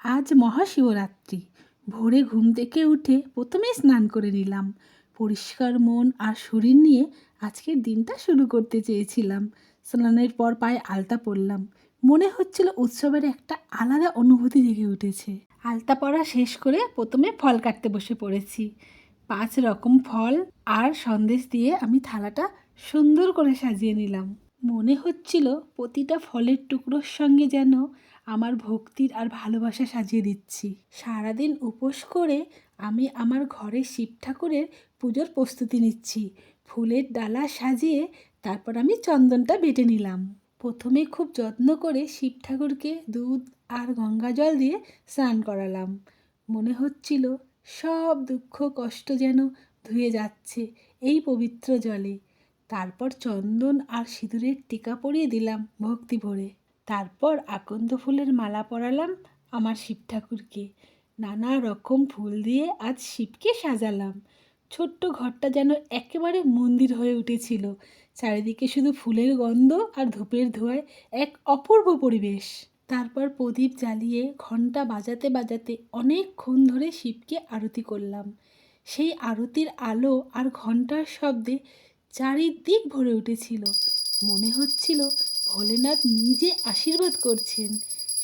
আজ মহাশিবরাত্রি। ভোরে ঘুম থেকে উঠে প্রথমেই স্নান করে নিলাম। পরিষ্কার মন আর শরীর নিয়ে আজকের দিনটা শুরু করতে চেয়েছিলাম। স্নানের পর পায়ে আলতা পরলাম। মনে হচ্ছিল উৎসবের একটা আলাদা অনুভূতি জেগে উঠেছে। আলতা পরা শেষ করে প্রথমে ফল কাটতে বসে পড়েছি। 5 রকম ফল আর সন্দেশ দিয়ে আমি থালাটা সুন্দর করে সাজিয়ে নিলাম। মনে হচ্ছিল প্রতিটা ফলের টুকরোর সঙ্গে যেন আমার ভক্তির আর ভালোবাসা সাজিয়ে দিচ্ছি। সারাদিন উপোস করে আমি আমার ঘরে শিব ঠাকুরের পুজোর প্রস্তুতি নিচ্ছি। ফুলের ডালা সাজিয়ে তারপর আমি চন্দনটা বেটে নিলাম। প্রথমে খুব যত্ন করে শিব ঠাকুরকে দুধ আর গঙ্গা জল দিয়ে স্নান করালাম। মনে হচ্ছিল সব দুঃখ কষ্ট যেন ধুয়ে যাচ্ছে এই পবিত্র জলে। তারপর চন্দন আর সিঁদুরের টিকা পরিয়ে দিলাম ভক্তি ভরে। তারপর আকন্দ ফুলের মালা পরালাম আমার শিব ঠাকুরকে। নানা রকম ফুল দিয়ে আজ শিবকে সাজালাম। ছোট্ট ঘরটা যেন একেবারে মন্দির হয়ে উঠেছিল। চারিদিকে শুধু ফুলের গন্ধ আর ধূপের ধোঁয়ায় এক অপূর্ব পরিবেশ। তারপর প্রদীপ জ্বালিয়ে ঘণ্টা বাজাতে বাজাতে অনেকক্ষণ ধরে শিবকে আরতি করলাম। সেই আরতির আলো আর ঘণ্টার শব্দে চারিদিক ভরে উঠেছিল। মনে হচ্ছিল ভোলেনাথ নিজে আশীর্বাদ করছেন।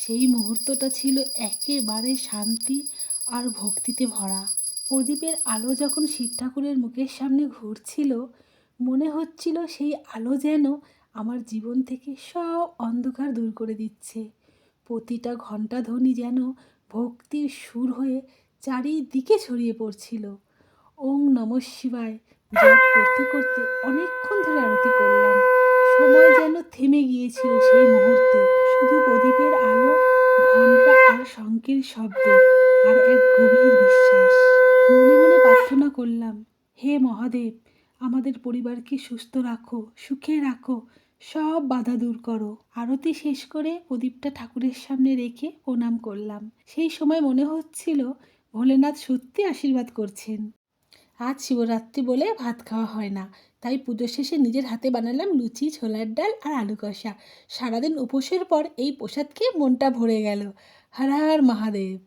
সেই মুহূর্তটা ছিল একেবারে শান্তি আর ভক্তিতে ভরা। প্রদীপের আলো যখন শিব ঠাকুরের মুখের সামনে ঘুরছিল, মনে হচ্ছিল সেই আলো যেন আমার জীবন থেকে সব অন্ধকার দূর করে দিচ্ছে। প্রতিটা ঘণ্টা ধ্বনি যেন ভক্তির সুর হয়ে চারিদিকে ছড়িয়ে পড়ছিল। ওম নমঃ শিবায় জপ করতে করতে অনেকক্ষণ ধরে আরতি করলাম। সময় যেন থেমে গিয়েছিল সেই মুহূর্তে। শুধু প্রদীপের আলো, ঘণ্টা আর শঙ্খের শব্দ আর এক গভীর বিশ্বাস। মনে মনে প্রার্থনা করলাম, হে মহাদেব, আমাদের পরিবারকে সুস্থ রাখো, সুখে রাখো, সব বাধা দূর করো। আরতি শেষ করে প্রদীপটা ঠাকুরের সামনে রেখে প্রণাম করলাম। সেই সময় মনে হচ্ছিল ভোলেনাথ সত্যি আশীর্বাদ করছেন। আজ শিবরাত্রি বলে ভাত খাওয়া হয় না, তাই পুজো শেষে নিজের হাতে বানালাম লুচি, ছোলার ডাল আর আলু কষা। সারাদিন উপোসের পর এই প্রসাদ খেয়ে মনটা ভরে গেল। হর হর মহাদেব।